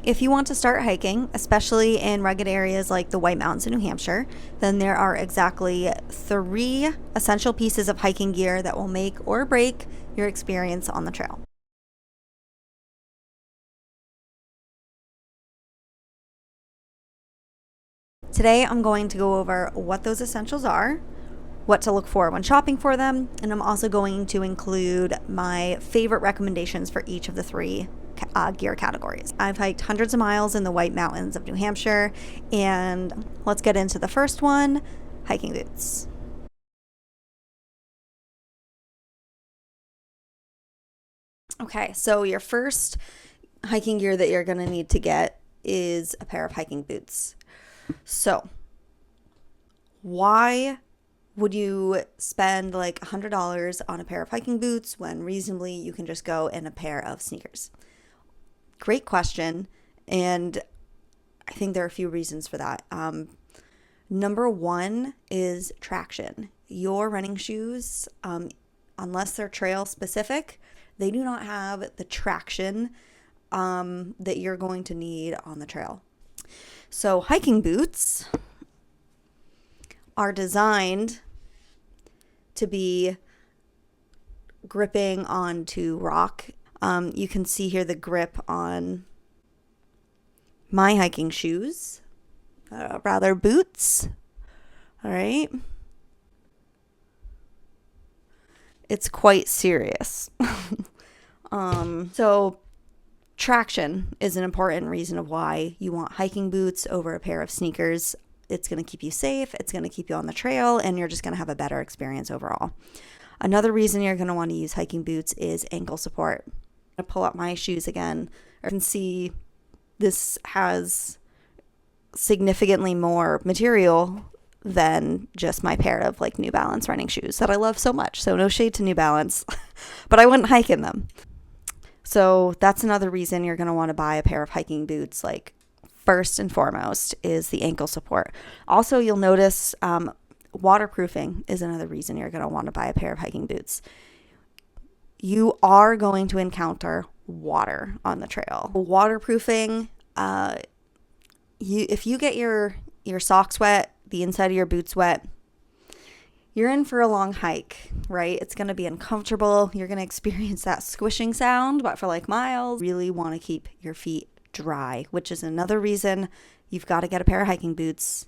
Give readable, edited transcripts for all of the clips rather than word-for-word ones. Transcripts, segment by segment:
If you want to start hiking, especially in rugged areas like the White Mountains in New Hampshire, then there are exactly 3 essential pieces of hiking gear that will make or break your experience on the trail. Today, I'm going to go over what those essentials are, what to look for when shopping for them, and I'm also going to include my favorite recommendations for each of the 3 gear categories. I've hiked hundreds of miles in the White Mountains of New Hampshire, and let's get into the first one, hiking boots. Okay, so your first hiking gear that you're going to need to get is a pair of hiking boots. So, why would you spend like $100 on a pair of hiking boots when reasonably you can just go in a pair of sneakers? Great question. And I think there are a few reasons for that. Number one is traction. Your running shoes, unless they're trail specific, they do not have the traction that you're going to need on the trail. So hiking boots are designed to be gripping onto rock. You can see here the grip on my hiking shoes, rather boots. All right. It's quite serious. So traction is an important reason of why you want hiking boots over a pair of sneakers. It's going to keep you safe, it's going to keep you on the trail, and you're just going to have a better experience overall. Another reason you're going to want to use hiking boots is ankle support. I'm going to pull up my shoes again. You can see this has significantly more material than just my pair of like New Balance running shoes that I love so much. So no shade to New Balance, but I wouldn't hike in them. So that's another reason you're going to want to buy a pair of hiking boots. Like first and foremost is the ankle support. Also, you'll notice waterproofing is another reason you're going to want to buy a pair of hiking boots. You are going to encounter water on the trail. Waterproofing, if you get your socks wet, the inside of your boots wet, you're in for a long hike, right? It's going to be uncomfortable. You're going to experience that squishing sound, but for like miles, you really want to keep your feet dry, which is another reason you've got to get a pair of hiking boots.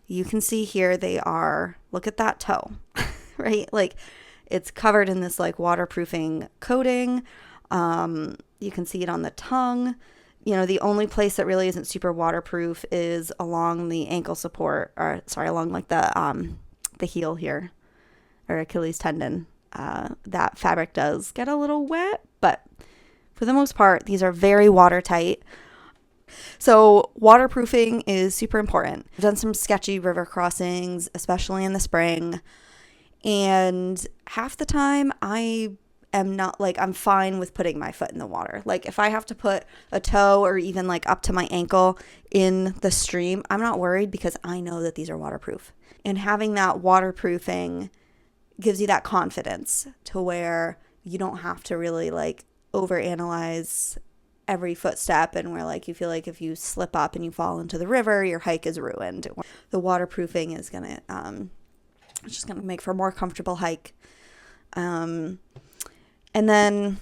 You can see here they are, look at that toe, right? Like it's covered in this like waterproofing coating. You can see it on the tongue. You know, the only place that really isn't super waterproof is along the ankle support, or sorry, along like the heel here, or Achilles tendon. That fabric does get a little wet, but for the most part, these are very watertight. So waterproofing is super important. I've done some sketchy river crossings, especially in the spring, and half the time I am not like, I'm fine with putting my foot in the water. Like if I have to put a toe or even like up to my ankle in the stream, I'm not worried because I know that these are waterproof. And having that waterproofing gives you that confidence to where you don't have to really like overanalyze every footstep, and where like you feel like if you slip up and you fall into the river, your hike is ruined. The waterproofing is gonna it's just gonna make for a more comfortable hike. And then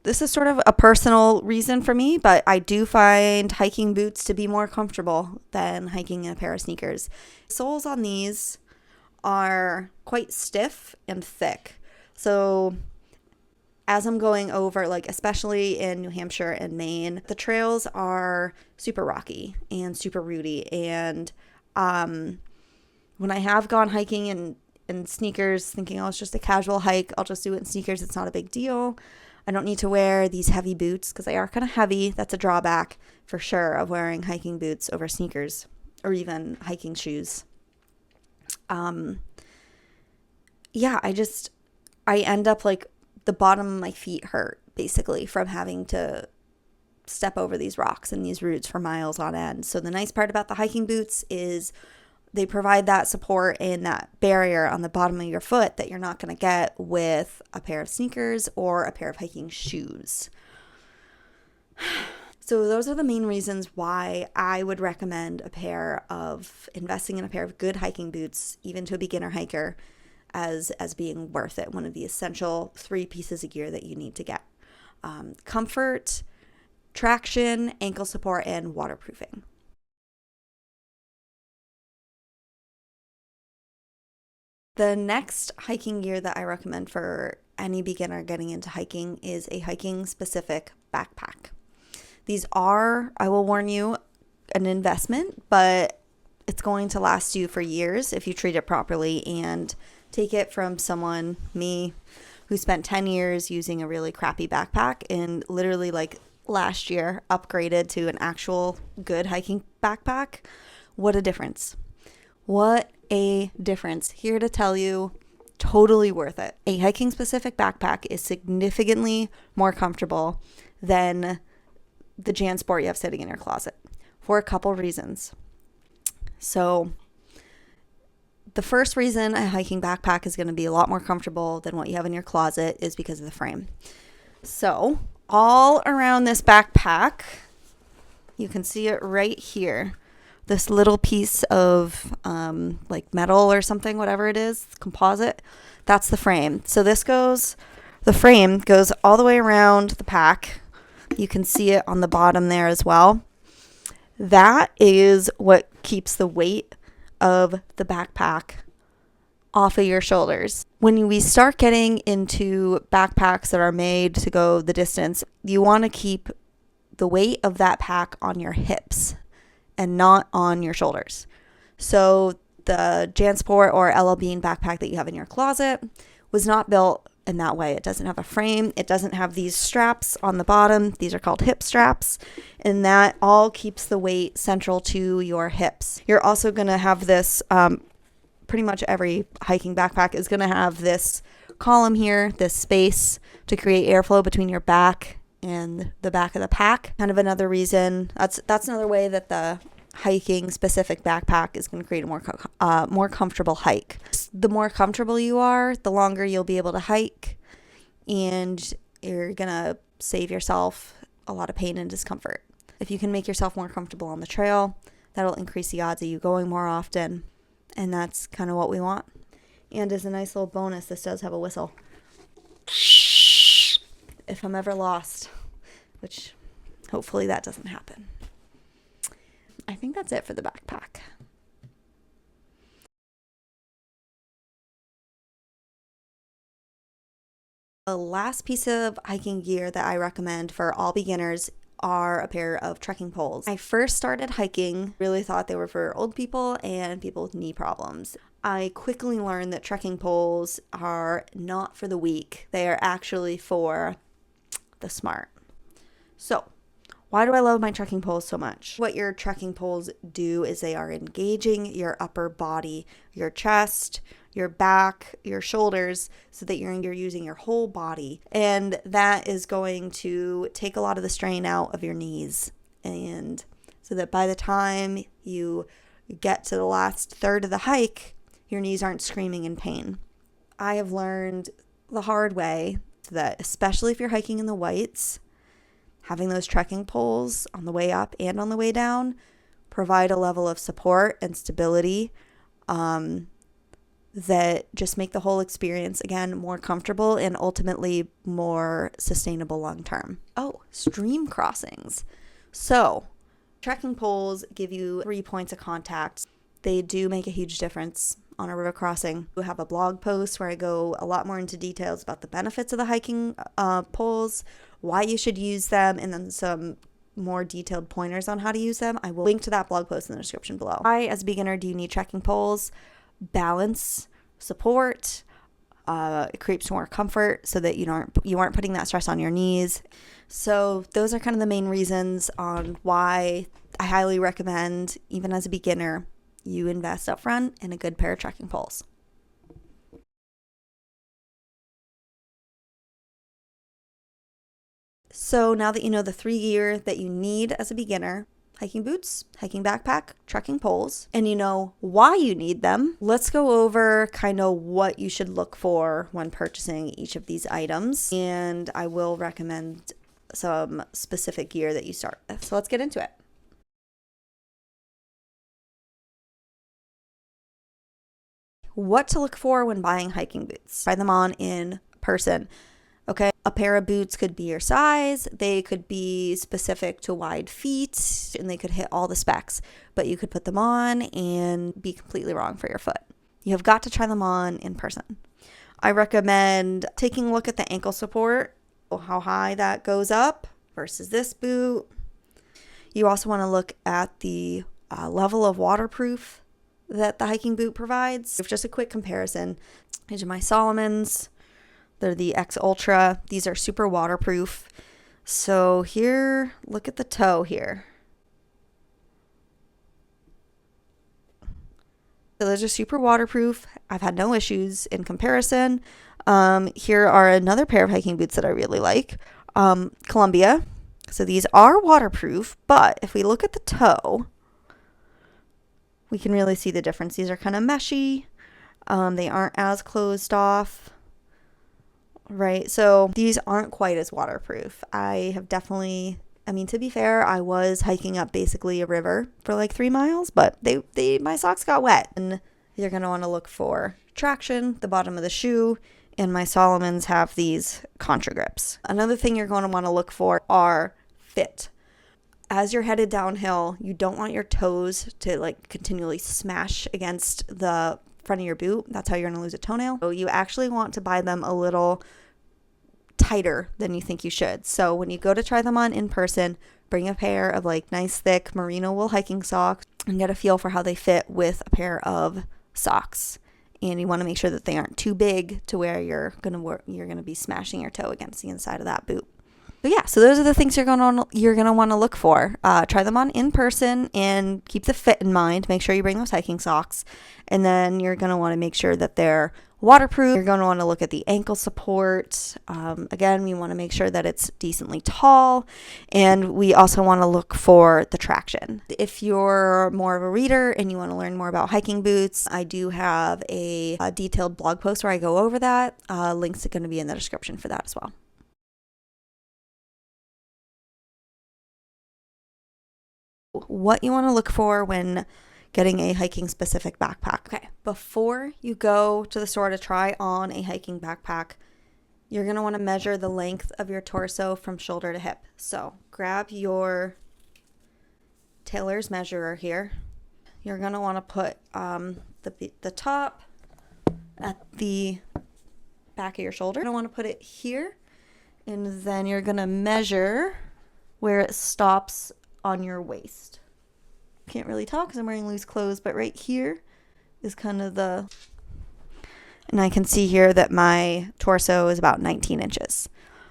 this is sort of a personal reason for me, but I do find hiking boots to be more comfortable than hiking in a pair of sneakers. Soles on these are quite stiff and thick. So as I'm going over, like especially in New Hampshire and Maine, the trails are super rocky and super rooty. And when I have gone hiking in sneakers, thinking, oh, it's just a casual hike, I'll just do it in sneakers, it's not a big deal. I don't need to wear these heavy boots because they are kind of heavy. That's a drawback for sure of wearing hiking boots over sneakers or even hiking shoes. Yeah, I end up like the bottom of my feet hurt basically from having to step over these rocks and these roots for miles on end. So the nice part about the hiking boots is they provide that support and that barrier on the bottom of your foot that you're not going to get with a pair of sneakers or a pair of hiking shoes. So those are the main reasons why I would recommend investing in a pair of good hiking boots, even to a beginner hiker, as being worth it. One of the essential 3 pieces of gear that you need to get. Comfort, traction, ankle support, and waterproofing. The next hiking gear that I recommend for any beginner getting into hiking is a hiking specific backpack. These are, I will warn you, an investment, but it's going to last you for years if you treat it properly and take it from someone, me, who spent 10 years using a really crappy backpack and literally like last year upgraded to an actual good hiking backpack. What a difference. What a difference. Here to tell you, totally worth it. A hiking specific backpack is significantly more comfortable than the JanSport you have sitting in your closet for a couple reasons. So the first reason a hiking backpack is going to be a lot more comfortable than what you have in your closet is because of the frame. So all around this backpack, you can see it right here. This little piece of like metal or something, whatever it is, composite, that's the frame. So the frame goes all the way around the pack. You can see it on the bottom there as well. That is what keeps the weight of the backpack off of your shoulders. When we start getting into backpacks that are made to go the distance, you want to keep the weight of that pack on your hips and not on your shoulders. So the JanSport or LL Bean backpack that you have in your closet was not built in that way. It doesn't have a frame. It doesn't have these straps on the bottom. These are called hip straps. And that all keeps the weight central to your hips. You're also going to have this, pretty much every hiking backpack is going to have this column here, this space to create airflow between your back and the back of the pack. Kind of another reason, that's another way that the hiking specific backpack is going to create a more comfortable hike. The more comfortable you are, the longer you'll be able to hike, and you're going to save yourself a lot of pain and discomfort. If you can make yourself more comfortable on the trail, that'll increase the odds of you going more often, and that's kind of what we want. And as a nice little bonus, this does have a whistle if I'm ever lost, which hopefully that doesn't happen. I think that's it for the backpack. The last piece of hiking gear that I recommend for all beginners are a pair of trekking poles. I first started hiking, really thought they were for old people and people with knee problems. I quickly learned that trekking poles are not for the weak. They are actually for the smart. So, why do I love my trekking poles so much? What your trekking poles do is they are engaging your upper body, your chest, your back, your shoulders, so that you're using your whole body. And that is going to take a lot of the strain out of your knees. And so that by the time you get to the last third of the hike, your knees aren't screaming in pain. I have learned the hard way that, especially if you're hiking in the whites, having those trekking poles on the way up and on the way down provide a level of support and stability that just make the whole experience, again, more comfortable and ultimately more sustainable long term. Oh, stream crossings. So, trekking poles give you 3 points of contact. They do make a huge difference on a river crossing. We have a blog post where I go a lot more into details about the benefits of the hiking poles, why you should use them, and then some more detailed pointers on how to use them. I will link to that blog post in the description below. Why, as a beginner, do you need trekking poles? Balance, support, it creates more comfort so that you aren't putting that stress on your knees. So those are kind of the main reasons on why I highly recommend, even as a beginner, you invest up front in a good pair of trekking poles. So now that you know the 3 gear that you need as a beginner, hiking boots, hiking backpack, trekking poles, and you know why you need them, let's go over kind of what you should look for when purchasing each of these items. And I will recommend some specific gear that you start with. So let's get into it. What to look for when buying hiking boots. Try them on in person. Okay, a pair of boots could be your size. They could be specific to wide feet and they could hit all the specs, but you could put them on and be completely wrong for your foot. You have got to try them on in person. I recommend taking a look at the ankle support, how high that goes up versus this boot. You also want to look at the level of waterproof that the hiking boot provides. Just a quick comparison. These are my Salomons. They're the X Ultra. These are super waterproof. So here, look at the toe here. So those are super waterproof. I've had no issues in comparison. Here are another pair of hiking boots that I really like. Columbia. So these are waterproof, but if we look at the toe, we can really see the difference. These are kind of meshy. They aren't as closed off, right? So these aren't quite as waterproof. I have definitely, to be fair, I was hiking up basically a river for like 3 miles, but my socks got wet. And you're going to want to look for traction, the bottom of the shoe, and my Salomons have these contra grips. Another thing you're going to want to look for are fit. As you're headed downhill, you don't want your toes to like continually smash against the front of your boot. That's how you're going to lose a toenail. So you actually want to buy them a little tighter than you think you should. So when you go to try them on in person, bring a pair of like nice thick merino wool hiking socks and get a feel for how they fit with a pair of socks. And you want to make sure that they aren't too big to where you're going to be smashing your toe against the inside of that boot. So those are the things you're going to want to look for. Try them on in person and keep the fit in mind. Make sure you bring those hiking socks. And then you're going to want to make sure that they're waterproof. You're going to want to look at the ankle support. Again, we want to make sure that it's decently tall. And we also want to look for the traction. If you're more of a reader and you want to learn more about hiking boots, I do have a detailed blog post where I go over that. Links are going to be in the description for that as well. What you want to look for when getting a hiking specific backpack. Okay, before you go to the store to try on a hiking backpack, you're going to want to measure the length of your torso from shoulder to hip. So grab your tailor's measurer here. You're going to want to put the top at the back of your shoulder. You're going to want to put it here, and then you're going to measure where it stops on your waist. Can't really tell because I'm wearing loose clothes, but right here is kind of and I can see here that my torso is about 19 inches.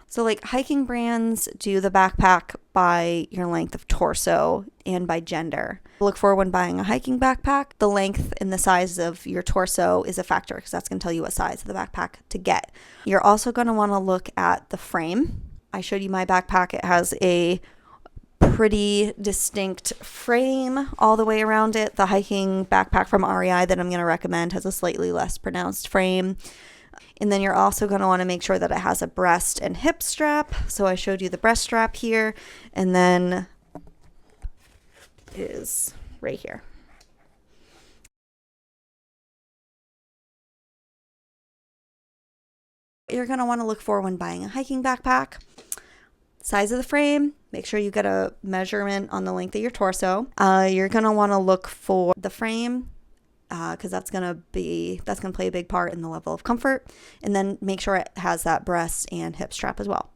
So like hiking brands do the backpack by your length of torso and by gender. Look for when buying a hiking backpack, the length and the size of your torso is a factor because that's going to tell you what size of the backpack to get. You're also going to want to look at the frame. I showed you my backpack. It has a pretty distinct frame all the way around it. The hiking backpack from REI that I'm going to recommend has a slightly less pronounced frame. And then you're also going to want to make sure that it has a breast and hip strap. So I showed you the breast strap here, and then it is right here. You're going to want to look for when buying a hiking backpack. Size of the frame, make sure you get a measurement on the length of your torso. You're going to want to look for the frame because that's going to play a big part in the level of comfort. And then make sure it has that breast and hip strap as well.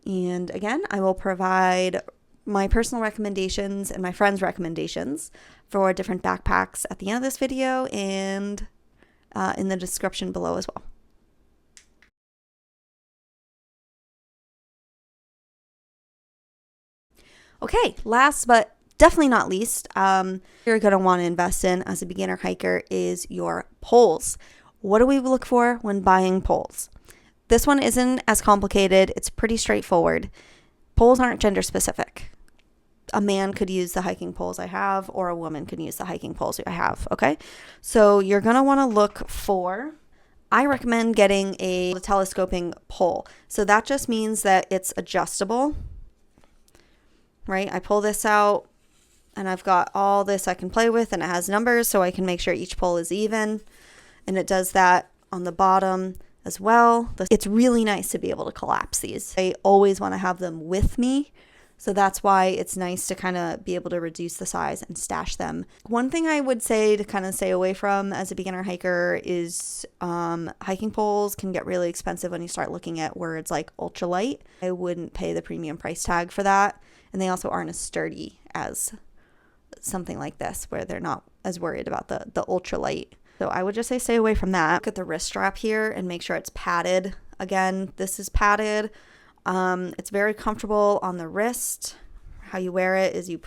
And again, I will provide my personal recommendations and my friends' recommendations for different backpacks at the end of this video and in the description below as well. Okay, last but definitely not least, you're going to want to invest in as a beginner hiker is your poles. What do we look for when buying poles? This one isn't as complicated. It's pretty straightforward. Poles aren't gender specific. A man could use the hiking poles I have, or a woman could use the hiking poles I have, okay? So you're going to want to look for I recommend getting a telescoping pole. So that just means that it's adjustable, right? I pull this out and I've got all this I can play with, and it has numbers so I can make sure each pole is even. And it does that on the bottom as well. It's really nice to be able to collapse these. I always want to have them with me. So that's why it's nice to kind of be able to reduce the size and stash them. One thing I would say to kind of stay away from as a beginner hiker is hiking poles can get really expensive when you start looking at words like ultralight. I wouldn't pay the premium price tag for that. And they also aren't as sturdy as something like this, where they're not as worried about the ultralight. So I would just say stay away from that. Look at the wrist strap here and make sure it's padded. Again, this is padded. It's very comfortable on the wrist. How you wear it is you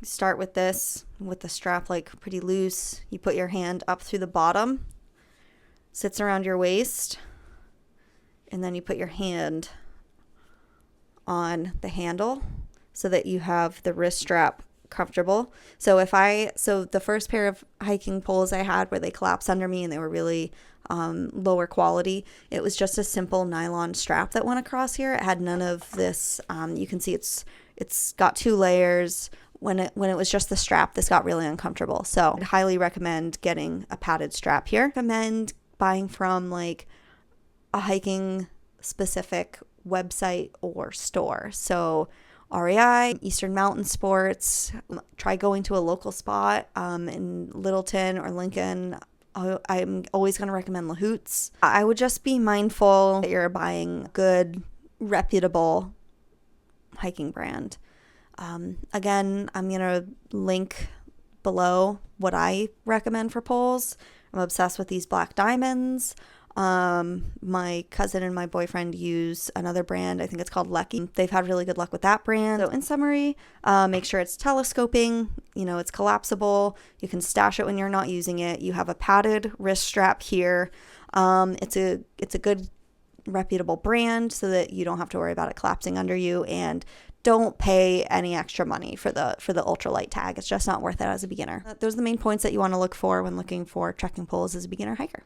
start with this, with the strap like pretty loose. You put your hand up through the bottom, sits around your waist, and then you put your hand on the handle so that you have the wrist strap comfortable. So the first pair of hiking poles I had where they collapsed under me and they were really lower quality, it was just a simple nylon strap that went across here. It had none of this. You can see it's got 2 layers. When it was just the strap, this got really uncomfortable. So I'd highly recommend getting a padded strap here. Recommend buying from like a hiking specific website or store. So REI, Eastern Mountain Sports. Try going to a local spot in Littleton or Lincoln. I'm always going to recommend Lahoots. I would just be mindful that you're buying good, reputable hiking brand. Again, I'm going to link below what I recommend for poles. I'm obsessed with these Black Diamonds. My cousin and my boyfriend use another brand. I think it's called Lecky. They've had really good luck with that brand. So in summary, make sure it's telescoping, it's collapsible. You can stash it when you're not using it. You have a padded wrist strap here. It's a good reputable brand so that you don't have to worry about it collapsing under you, and don't pay any extra money for the ultralight tag. It's just not worth it as a beginner. Those are the main points that you want to look for when looking for trekking poles as a beginner hiker.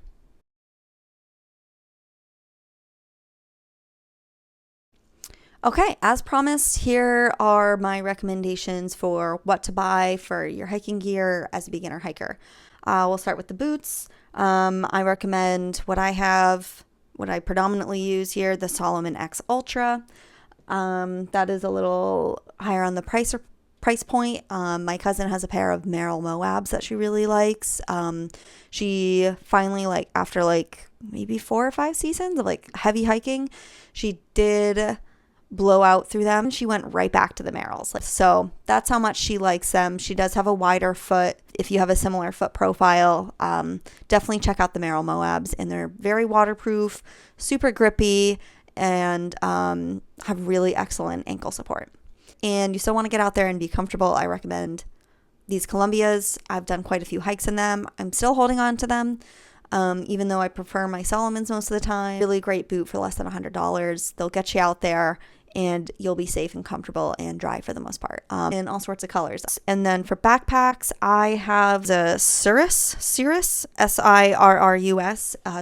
Okay, as promised, here are my recommendations for what to buy for your hiking gear as a beginner hiker. We'll start with the boots. I recommend what I predominantly use here, the Salomon X Ultra. That is a little higher on the price point. My cousin has a pair of Merrell Moabs that she really likes. She finally, after maybe 4 or 5 seasons of heavy hiking, she did blow out through them. She went right back to the Merrells. So that's how much she likes them. She does have a wider foot. If you have a similar foot profile, definitely check out the Merrell Moabs, and they're very waterproof, super grippy, and have really excellent ankle support. And you still want to get out there and be comfortable, I recommend these Columbias. I've done quite a few hikes in them. I'm still holding on to them, even though I prefer my Salomons most of the time. Really great boot for less than $100. They'll get you out there, and you'll be safe and comfortable and dry for the most part, in all sorts of colors. And then for backpacks, I have the Cirrus, Sirrus. It's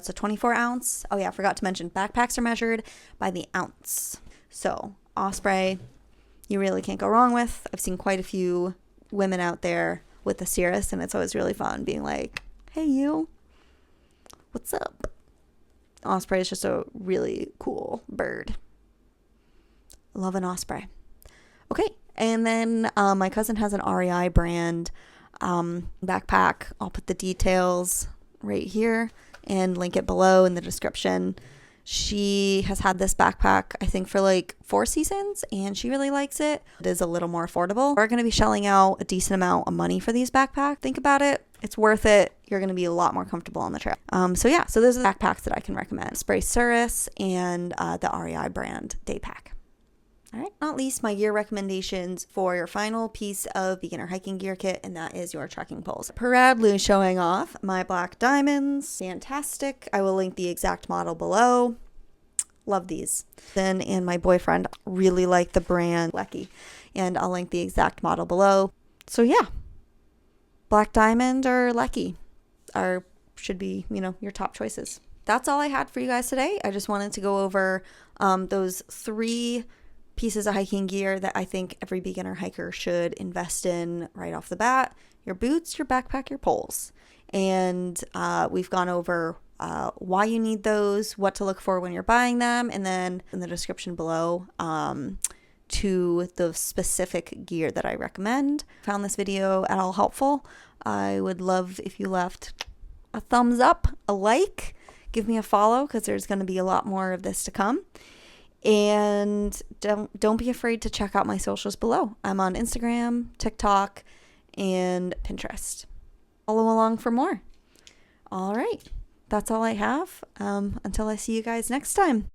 a 24 ounce. Oh yeah, I forgot to mention, backpacks are measured by the ounce. So Osprey, you really can't go wrong with. I've seen quite a few women out there with the Cirrus, and it's always really fun being like, hey you, what's up? Osprey is just a really cool bird. Love an Osprey. Okay, and then my cousin has an REI brand backpack. I'll put the details right here and link it below in the description. She has had this backpack, I think, for 4 seasons, and she really likes it. It is a little more affordable. We're going to be shelling out a decent amount of money for these backpacks. Think about it. It's worth it. You're going to be a lot more comfortable on the trail. So those are the backpacks that I can recommend. Spray Cirrus and the REI brand day pack. All right, not least, my gear recommendations for your final piece of beginner hiking gear kit, and that is your trekking poles. Proudly showing off my Black Diamonds. Fantastic. I will link the exact model below. Love these. Then, and my boyfriend really like the brand Lecky, and I'll link the exact model below. So yeah, Black Diamond or Lecky are should be, your top choices. That's all I had for you guys today. I just wanted to go over those 3 pieces of hiking gear that I think every beginner hiker should invest in right off the bat: your boots, your backpack, your poles. And we've gone over why you need those, what to look for when you're buying them, and then in the description below to the specific gear that I recommend. Found this video at all helpful, I would love if you left a thumbs up, a like, give me a follow, because there's going to be a lot more of this to come. And don't be afraid to check out my socials below. I'm on Instagram, TikTok, and Pinterest. Follow along for more. All right. That's all I have. Until I see you guys next time.